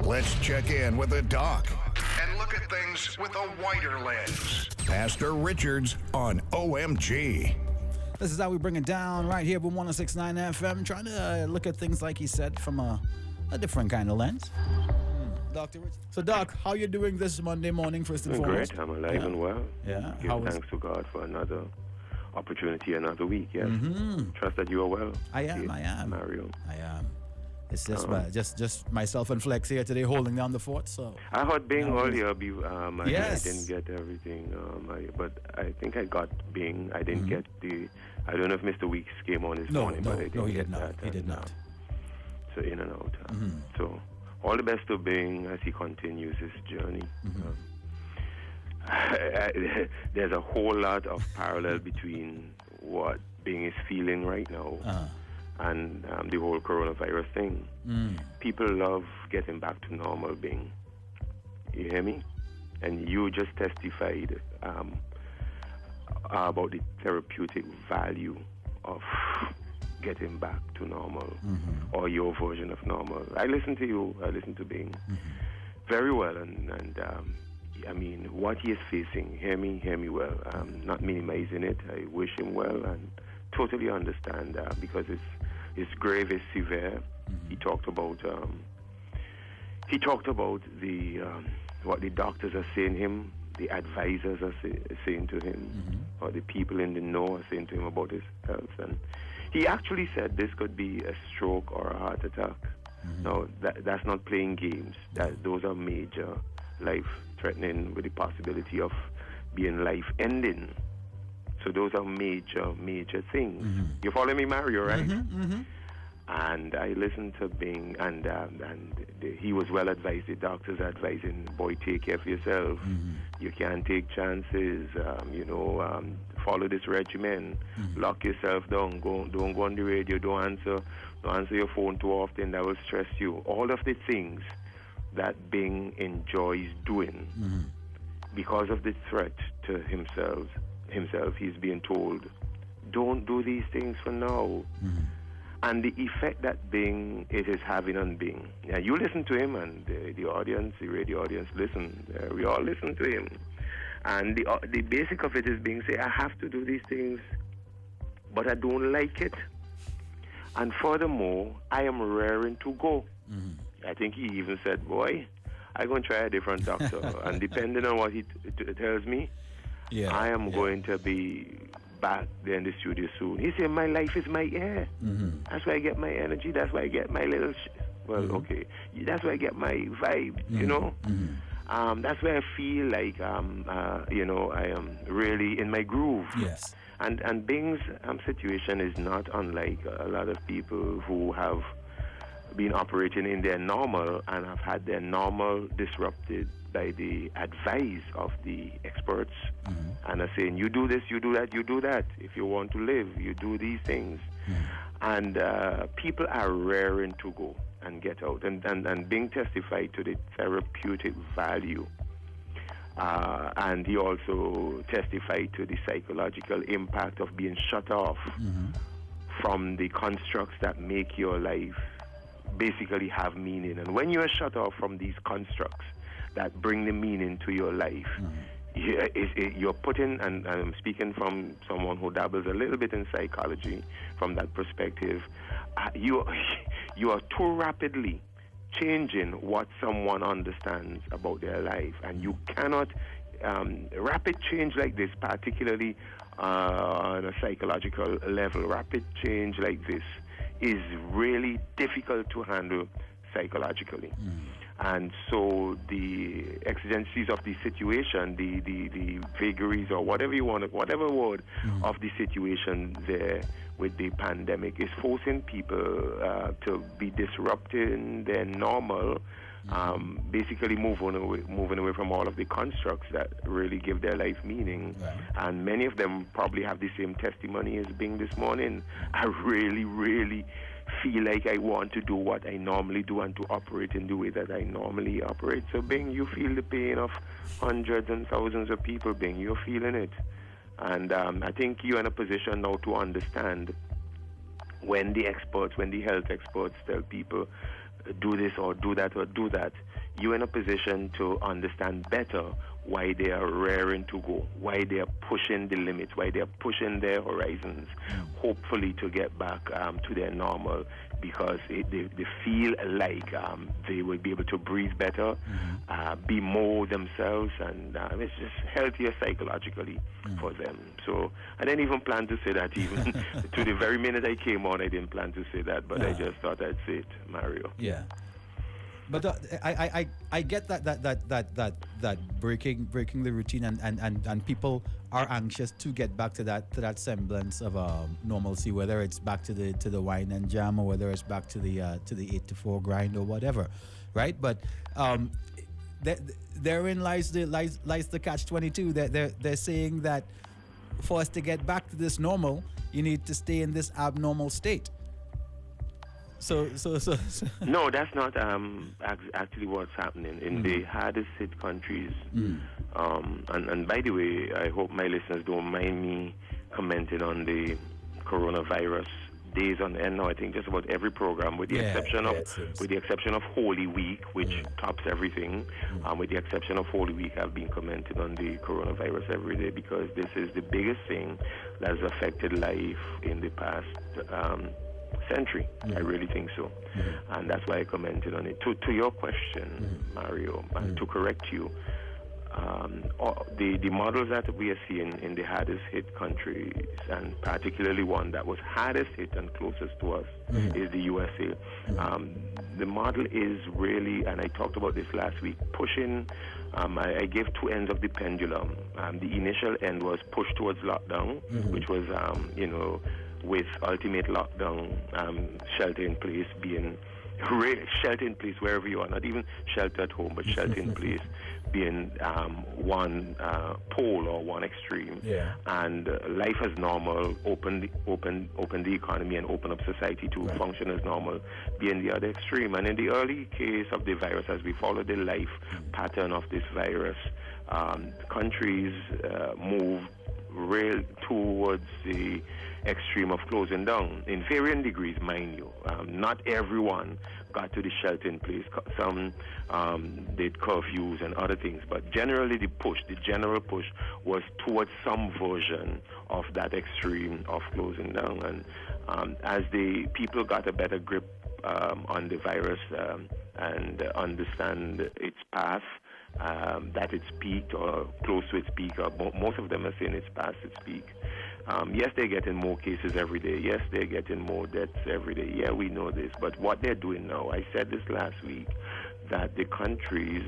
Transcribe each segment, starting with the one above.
Let's check in with the doc and look at things with a wider lens. Pastor Richards on OMG. This is how we bring it down right here with 106.9 FM, trying to look at things, like he said, from a different kind of lens. Dr. Richards. So, Doc, how you doing this Monday morning, first and foremost? Great. I'm alive and well. Yeah. Give thanks to God for another opportunity, another week. Yes. Trust that you are well. I am. Mario. I am. It's just myself and Flex here today holding down the fort. So I heard Bing earlier. Yes. I didn't get everything, but I think I got Bing. I didn't get the. I don't know if Mr. Weeks came on this morning, but I didn't he get did not. that. He did not. So in and out. So all the best to Bing as he continues his journey. There's a whole lot of parallel between what Bing is feeling right now and the whole coronavirus thing. People love getting back to normal, Bing. You hear me? And you just testified about the therapeutic value of getting back to normal, or your version of normal. I listen to you. I listen to Bing very well, and I mean, what he is facing, hear me well. I'm not minimizing it. I wish him well and totally understand because his grave is severe. He talked about the what the doctors are saying him, the advisors are saying to him, or the people in the know are saying to him about his health. And he actually said this could be a stroke or a heart attack. No, that's not playing games. Those are major life-threatening with the possibility of being life-ending. So those are major things. You follow me, Mario, right? And I listened to Bing, and he was well advised. The doctors are advising, boy, take care of yourself. You can't take chances. Follow this regimen. Lock yourself down. Don't go on the radio. Don't answer your phone too often. That will stress you. All of the things that Bing enjoys doing because of the threat to himself, he's being told, don't do these things for now. And the effect that Bing it is having on Bing. Now, you listen to him, and the audience, the radio audience, listen. We all listen to him. And the basic of it is Bing say, I have to do these things, but I don't like it. And furthermore, I am raring to go. I think he even said, boy, I'm going to try a different doctor. And depending on what he tells me, I am going to be back there in the studio soon. He said, my life is my air. That's where I get my energy. That's where I get my little... That's where I get my vibe, you know? That's where I feel like, I am really in my groove. Yes. And Bing's situation is not unlike a lot of people who have been operating in their normal and have had their normal disrupted by the advice of the experts and are saying, you do this, you do that, you do that. If you want to live, you do these things. And people are raring to go and get out. And Bing testified to the therapeutic value. And he also testified to the psychological impact of being shut off from the constructs that make your life basically have meaning. And when you are shut off from these constructs that bring the meaning to your life, you're putting, and I'm speaking from someone who dabbles a little bit in psychology from that perspective, you are too rapidly changing what someone understands about their life. And you cannot, rapid change like this, particularly on a psychological level, rapid change like this is really difficult to handle psychologically. And so the exigencies of the situation, the vagaries or whatever you want, whatever word of the situation there with the pandemic is forcing people to be disrupting their normal, basically moving away from all of the constructs that really give their life meaning. And many of them probably have the same testimony as Bing this morning. I really feel like I want to do what I normally do and to operate in the way that I normally operate. So Bing, you feel the pain of hundreds and thousands of people, Bing. You're feeling it. And I think you're in a position now to understand when the health experts tell people do this or do that or do that, you're in a position to understand better why they are raring to go, why they are pushing the limits, why they are pushing their horizons, hopefully to get back to their normal, because they feel like they will be able to breathe better, be more themselves, and it's just healthier psychologically for them. So I didn't even plan to say that even to the very minute I came on. I didn't plan to say that, but I just thought I'd say it, Mario. Yeah. But I get that breaking the routine, and people are anxious to get back to that semblance of normalcy, whether it's back to the wine and jam, or whether it's back to the 8 to 4 grind or whatever, right? But therein lies the catch-22. They're saying that for us to get back to this normal, you need to stay in this abnormal state. So. No, that's not actually what's happening in the hardest hit countries. And by the way, I hope my listeners don't mind me commenting on the coronavirus days on end now. I think just about every program, with the exception of Holy Week, which tops everything. With the exception of Holy Week, I've been commenting on the coronavirus every day, because this is the biggest thing that has affected life in the past century. I really think so. And that's why I commented on it. To your question, Mario, and to correct you, the models that we are seeing in the hardest hit countries, and particularly one that was hardest hit and closest to us, is the USA. The model is really, and I talked about this last week, pushing. I gave two ends of the pendulum. The initial end was push towards lockdown, which was, with ultimate lockdown, shelter in place being shelter in place wherever you are, not even shelter at home, but shelter in place being one pole or one extreme, and life as normal, open the economy and open up society to function as normal, being the other extreme. And in the early case of the virus, as we follow the life pattern of this virus, countries moved real towards the extreme of closing down in varying degrees, mind you. Not everyone got to the shelter in place. Some did curfews and other things, but generally the general push was towards some version of that extreme of closing down. And as the people got a better grip on the virus and understand its path, that it's peaked or close to its peak, or most of them are saying it's past its peak. Yes, they're getting more cases every day. Yes, they're getting more deaths every day. Yeah, we know this. But what they're doing now, I said this last week, that the countries,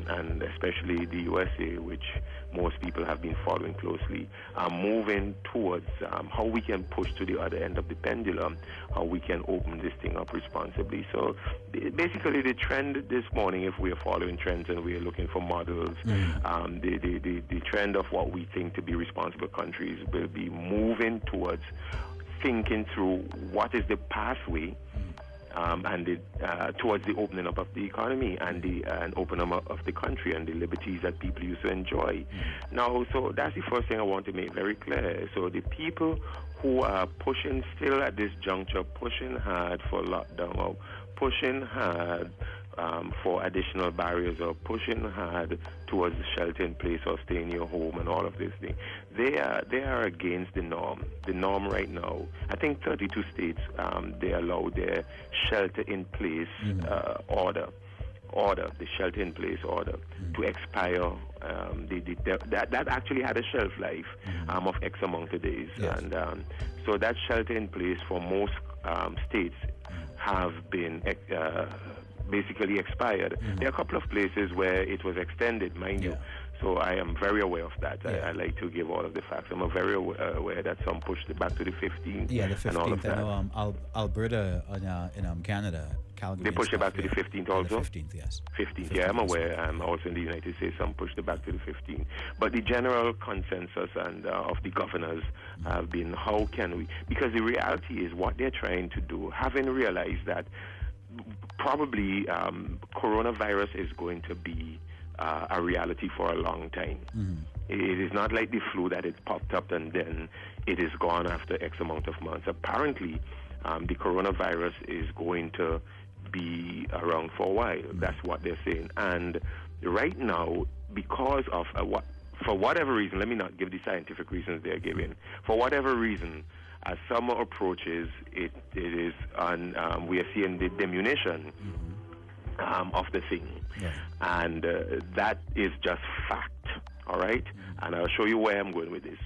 and especially the USA, which most people have been following closely, are moving towards how we can push to the other end of the pendulum, how we can open this thing up responsibly. So basically the trend this morning, if we are following trends and we are looking for models, the trend of what we think to be responsible countries will be moving towards thinking through what is the pathway and towards the opening up of the economy and the opening up of the country and the liberties that people used to enjoy. Now, so that's the first thing I want to make very clear. So the people who are pushing still at this juncture, pushing hard for lockdown, or pushing hard for additional barriers, or pushing hard towards shelter in place or stay in your home and all of this thing, they are against the norm. The norm right now, I think 32 states, they allow their shelter in place order, the shelter in place order, to expire. That actually had a shelf life of X amount of days. Yes. And so that shelter in place for most states have been basically expired. There are a couple of places where it was extended, mind you. So I am very aware of that. I like to give all of the facts. I'm very aware that some pushed it back to the 15th. Yeah, the 15th. And all of that. I know Alberta in Canada, Calgary. They pushed it back to the 15th also? The 15th, yes. 15th, yeah, I'm aware. Also in the United States, some pushed it back to the 15th. But the general consensus and of the governors have been, how can we? Because the reality is what they're trying to do, having realized that probably coronavirus is going to be a reality for a long time. It is not like the flu that it popped up and then it is gone after X amount of months. Apparently, the coronavirus is going to be around for a while. That's what they're saying. And right now, because of for whatever reason, let me not give the scientific reasons they're giving. For whatever reason, as summer approaches, it is on. We are seeing the diminution of the thing, and that is just fact. All right, and I'll show you where I'm going with this.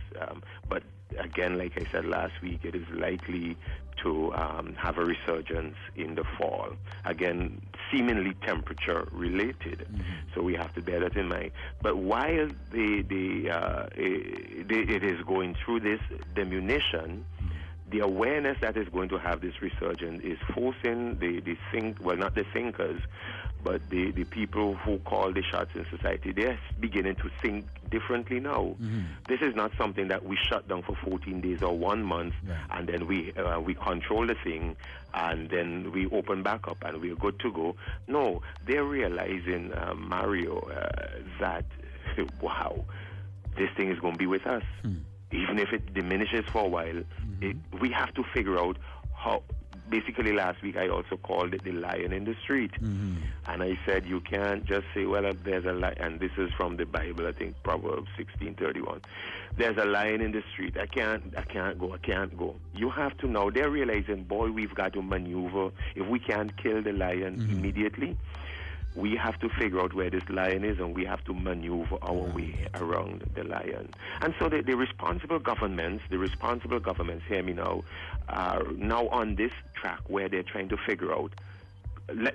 But again, like I said last week, it is likely to have a resurgence in the fall. Again, seemingly temperature related. So we have to bear that in mind. But while it is going through this diminution, the awareness that is going to have this resurgence is forcing not the thinkers, but the people who call the shots in society, they're beginning to think differently now. This is not something that we shut down for 14 days or 1 month, and then we control the thing, and then we open back up and we're good to go. No, they're realizing, Mario, that, wow, this thing is going to be with us. Even if it diminishes for a while, we have to figure out how. Basically, last week I also called it the lion in the street. And I said, you can't just say, well, there's a lion, and this is from the Bible, I think Proverbs 16:31. There's a lion in the street. I can't go. You have to know. They're realizing, boy, we've got to maneuver. If we can't kill the lion immediately, we have to figure out where this lion is, and we have to maneuver our way around the lion. And so the responsible governments, hear me now, are now on this track where they're trying to figure out,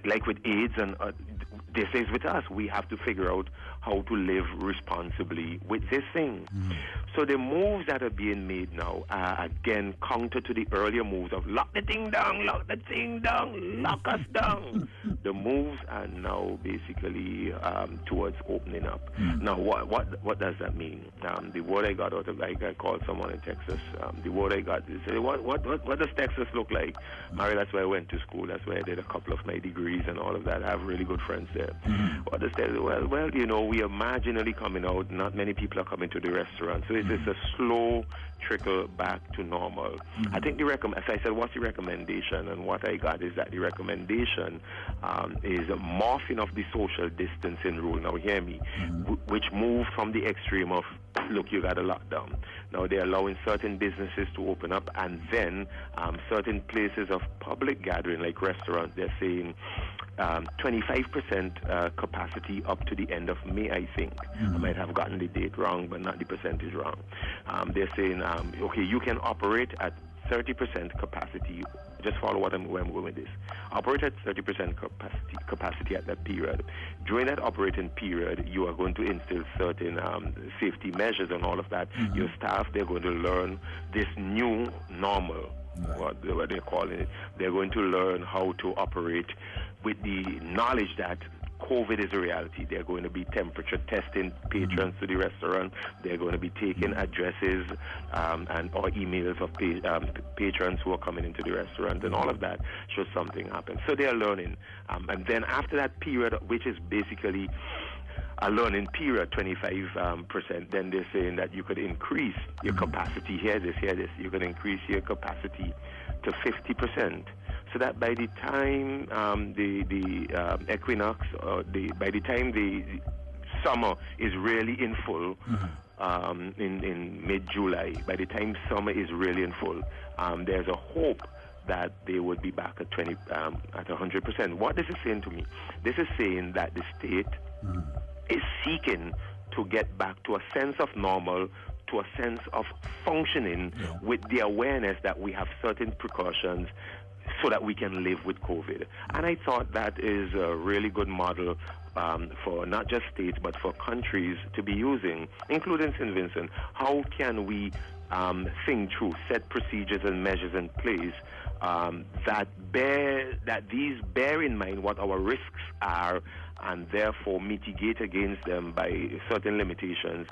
like with AIDS, and this is with us, we have to figure out how to live responsibly with this thing. So the moves that are being made now are, again, counter to the earlier moves of lock the thing down, lock us down. The moves are now basically towards opening up. Now, what does that mean? The word I got out of, like, I called someone in Texas. The word I got is, what does Texas look like? Mary, that's where I went to school. That's where I did a couple of my degrees and all of that. I have really good friends there. What does Texas? Well, you know, we are marginally coming out. Not many people are coming to the restaurant. So it's a slow trickle back to normal. I think as I said, what's the recommendation? And what I got is that the recommendation is a morphing of the social distancing rule. Now, hear me, which moved from the extreme of, look, you got a lockdown. Now, they're allowing certain businesses to open up, and then certain places of public gathering, like restaurants, they're saying 25% capacity up to the end of May, I think. I might have gotten the date wrong, but not the percentage wrong. They're saying, okay, you can operate at 30% capacity. Just follow where I'm going with this. Operate at 30% capacity at that period. During that operating period, you are going to instill certain safety measures and all of that. Your staff, they're going to learn this new normal, what they're calling it. They're going to learn how to operate with the knowledge that COVID is a reality. They're going to be temperature testing patrons to the restaurant. They're going to be taking addresses or emails of patrons who are coming into the restaurant, and all of that should something happen. So they are learning. And then after that period, which is basically a learning period, 25%, then they're saying that you could increase your capacity. Hear this. You can increase your capacity to 50%. So that by the time the equinox, by the time the summer is really in full, in mid-July, by the time summer is really in full, there's a hope that they would be back at 100%. What this is saying to me, this is saying that the state is seeking to get back to a sense of normal, to a sense of functioning with the awareness that we have certain precautions so that we can live with COVID. And I thought that is a really good model for not just states, but for countries to be using, including St. Vincent. How can we think through, set procedures and measures in place that these bear in mind what our risks are, and therefore mitigate against them by certain limitations,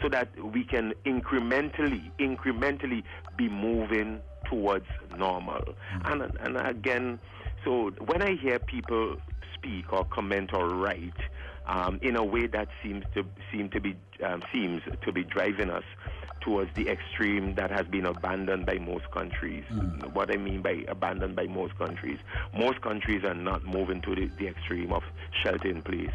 so that we can incrementally be moving towards normal. And again, so when I hear people speak or comment or write in a way that seems to be driving us towards the extreme that has been abandoned by most countries. What I mean by abandoned by most countries are not moving to the extreme of shelter in place.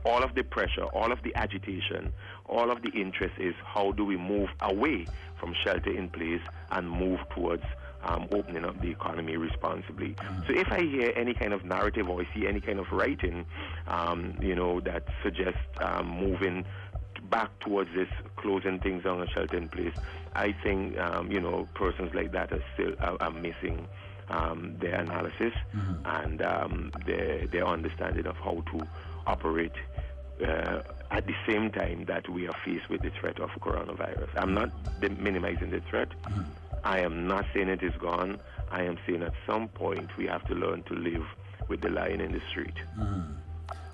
All of the pressure, all of the agitation, all of the interest is how do we move away from shelter in place and move towards opening up the economy responsibly. So if I hear any kind of narrative or I see any kind of writing, that suggests moving back towards this closing things down and shelter in place, I think, persons like that are still are missing their analysis and their understanding of how to operate at the same time that we are faced with the threat of coronavirus. I'm not minimizing the threat. I am not saying it is gone. I am saying at some point we have to learn to live with the lion in the street.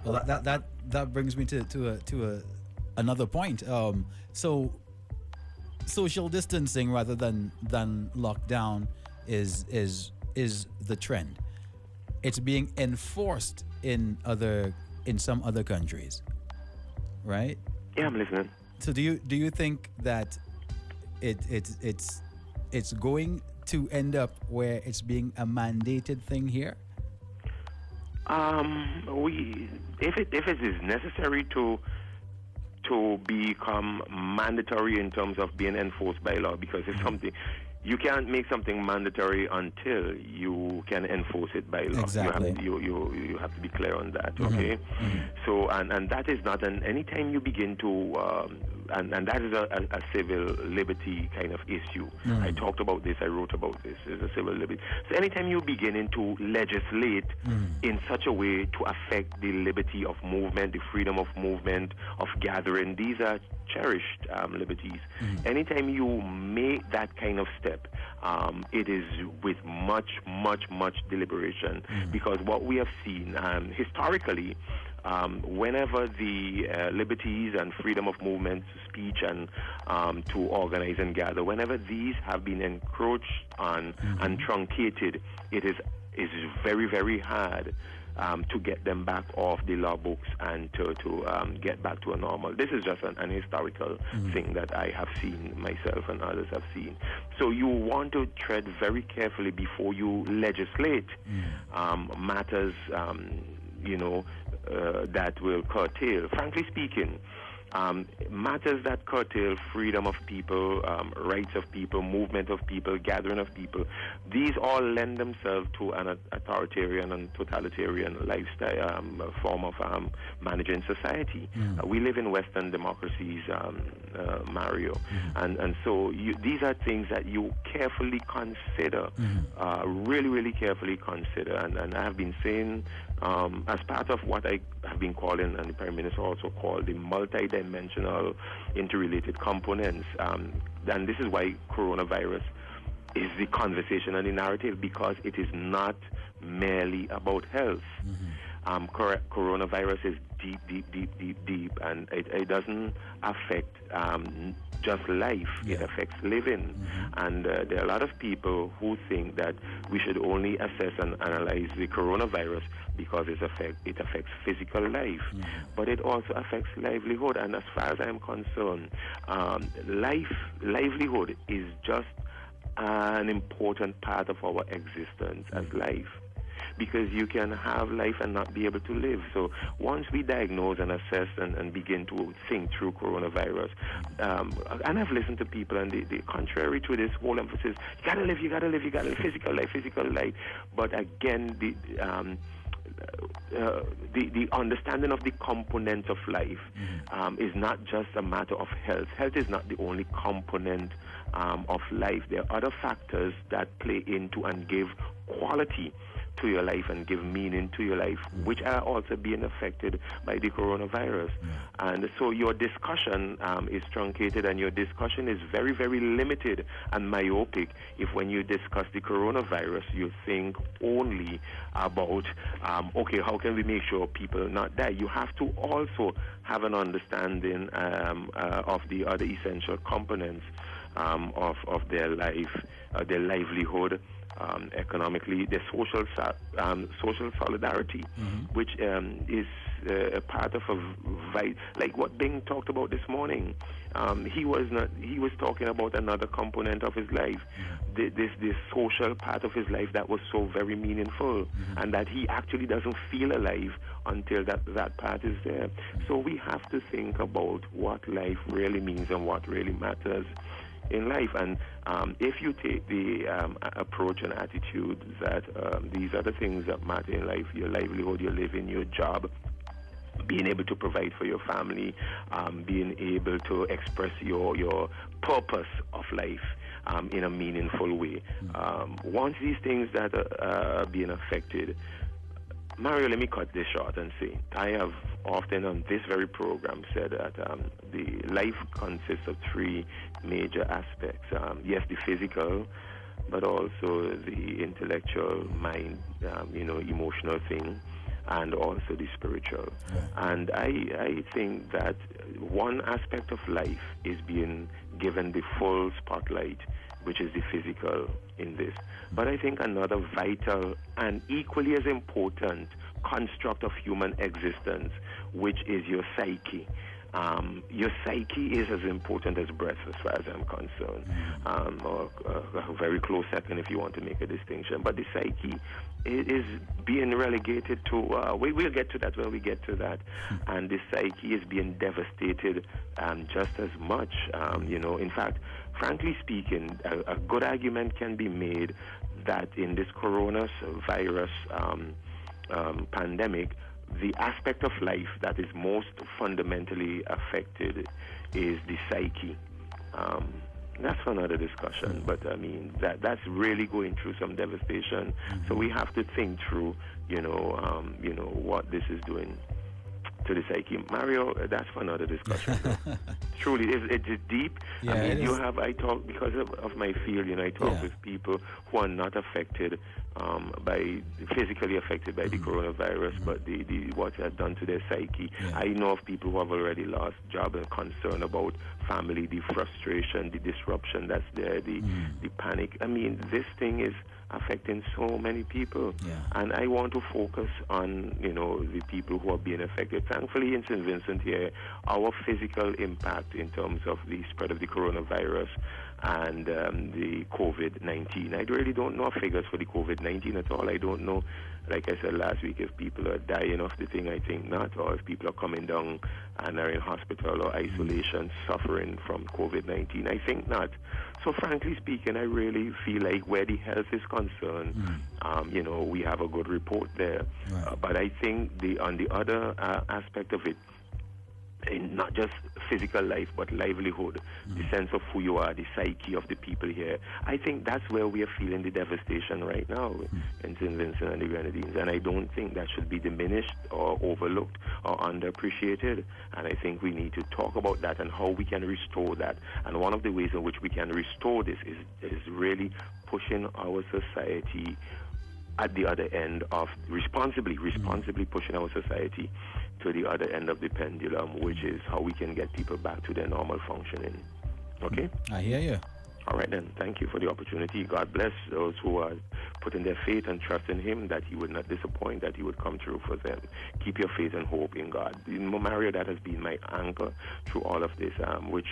Well, that brings me to another point. So social distancing rather than lockdown is the trend. It's being enforced in some other countries, right? Yeah, I'm listening. So do you think that it's going to end up where it's being a mandated thing here? If it is necessary to become mandatory in terms of being enforced by law, because it's something you can't make something mandatory until you can enforce it by law. Exactly. You have to be clear on that. Okay. So and that is not anytime you begin to and that is a civil liberty kind of issue. I talked about this. I wrote about this. It's a civil liberty. So anytime you begin to legislate in such a way to affect the liberty of movement, the freedom of movement, of gathering, these are cherished liberties. Anytime you make that kind of step, it is with much deliberation, because what we have seen historically, whenever the liberties and freedom of movement, speech and to organize and gather, whenever these have been encroached on and truncated, it is very, very hard to get them back off the law books and to get back to a normal. This is just an historical thing that I have seen myself and others have seen. So you want to tread very carefully before you legislate matters, that will curtail, frankly speaking, matters that curtail freedom of people, rights of people, movement of people, gathering of people. These all lend themselves to an authoritarian and totalitarian lifestyle, form of managing society. We live in Western democracies, Mario, and so these are things that you carefully consider, really, really carefully consider. And I have been saying, as part of what I have been calling, and the Prime Minister also called, the multi-dimensional interrelated components. And this is why coronavirus is the conversation and the narrative, because it is not merely about health. Coronavirus is deep, and it doesn't affect just life. It affects living. And there are a lot of people who think that we should only assess and analyze the coronavirus because it affects physical life. But it also affects livelihood. And as far as I'm concerned, livelihood is just an important part of our existence as life. Because you can have life and not be able to live. So once we diagnose and assess and begin to think through coronavirus, and I've listened to people, and the contrary to this whole emphasis, you gotta live, physical life. But again, the understanding of the components of life is not just a matter of health. Health is not the only component of life. There are other factors that play into and give quality to your life and give meaning to your life, which are also being affected by the coronavirus. And so your discussion is truncated, and your discussion is very, very limited and myopic if when you discuss the coronavirus you think only about okay, how can we make sure people not die? You have to also have an understanding of the other essential components of their life, their livelihood, economically, the social solidarity, which is a part of like what Bing talked about this morning. He was talking about another component of his life, this social part of his life that was so very meaningful, and that he actually doesn't feel alive until that part is there. So we have to think about what life really means and what really matters in life. And if you take the approach and attitude that these are the things that matter in life, your livelihood, your living, your job, being able to provide for your family, being able to express your purpose of life in a meaningful way. Once these things that are being affected, Mario, let me cut this short and say, I have often on this very program said that the life consists of three major aspects. Yes, the physical, but also the intellectual, mind, emotional thing, and also the spiritual. And I think that one aspect of life is being given the full spotlight, which is the physical in this. But I think another vital and equally as important construct of human existence, which is your psyche. Your psyche is as important as breath as far as I'm concerned, or a very close second if you want to make a distinction. But the psyche is being relegated to, we'll get to that when we get to that, and the psyche is being devastated just as much. In fact, frankly speaking, a good argument can be made that in this coronavirus pandemic, the aspect of life that is most fundamentally affected is the psyche. That's for another discussion, but I mean that's really going through some devastation. So we have to think through, what this is doing to the psyche. Mario, that's for another discussion. Truly, it's deep. Yeah, I mean, I talk because of my field. I talk with people who are not affected physically affected by the coronavirus, but the what it has done to their psyche. I know of people who have already lost jobs and concern about family, the frustration, the disruption that's there, the panic. I mean, this thing is affecting so many people, and I want to focus on the people who are being affected. Thankfully, in St. Vincent here, our physical impact in terms of the spread of the coronavirus and the COVID-19. I really don't know figures for the COVID-19 at all. I don't know, like I said last week, if people are dying of the thing. I think not, or if people are coming down and are in hospital or isolation suffering from COVID-19. I think not. So frankly speaking, I really feel like where the health is concerned, we have a good report there. But I think on the other aspect of it, in not just physical life, but livelihood, the sense of who you are, the psyche of the people here. I think that's where we are feeling the devastation right now in St. Vincent and the Grenadines, and I don't think that should be diminished or overlooked or underappreciated, and I think we need to talk about that and how we can restore that. And one of the ways in which we can restore this is really pushing our society at the other end of responsibly pushing our society to the other end of the pendulum, which is how we can get people back to their normal functioning. Okay? I hear you. All right then. Thank you for the opportunity. God bless those who are putting their faith and trust in Him, that He would not disappoint, that He would come through for them. Keep your faith and hope in God. Mario, that has been my anchor through all of this, which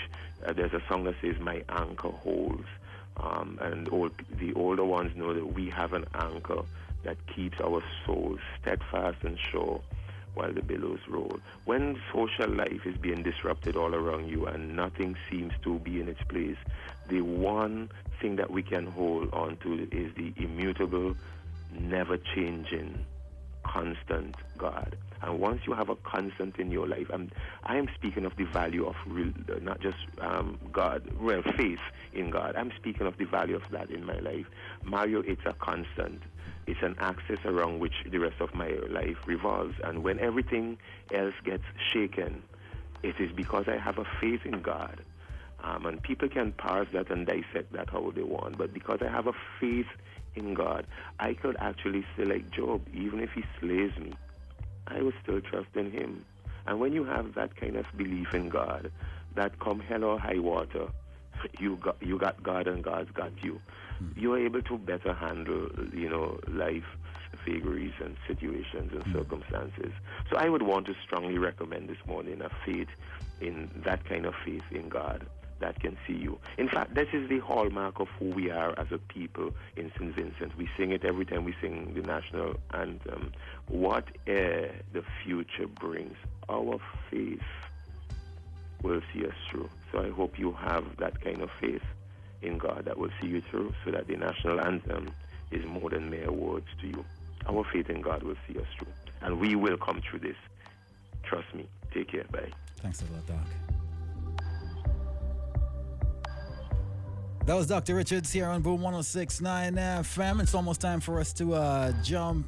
there's a song that says, "My anchor holds." And the older ones know that we have an anchor that keeps our souls steadfast and sure while the billows roll. When social life is being disrupted all around you and nothing seems to be in its place, the one thing that we can hold on to is the immutable, never-changing, constant God. And once you have a constant in your life, I am speaking of the value of not just faith in God. I'm speaking of the value of that in my life. Mario, it's a constant. It's an axis around which the rest of my life revolves. And when everything else gets shaken, it is because I have a faith in God. And people can parse that and dissect that how they want. But because I have a faith in God, I could actually say like Job, even if he slays me, I will still trust in Him. And when you have that kind of belief in God, that come hell or high water, you got God and God's got you. You're able to better handle, life vagaries and situations and circumstances. So I would want to strongly recommend this morning a faith in that kind of faith in God that can see you. In fact, this is the hallmark of who we are as a people in St. Vincent. We sing it every time we sing the national anthem. Whatever the future brings, our faith will see us through. So I hope you have that kind of faith in God that will see you through, so that the national anthem is more than mere words to you. Our faith in God will see us through. And we will come through this. Trust me. Take care. Bye. Thanks a lot, Doc. That was Dr. Richards here on Boom 106.9 FM. It's almost time for us to jump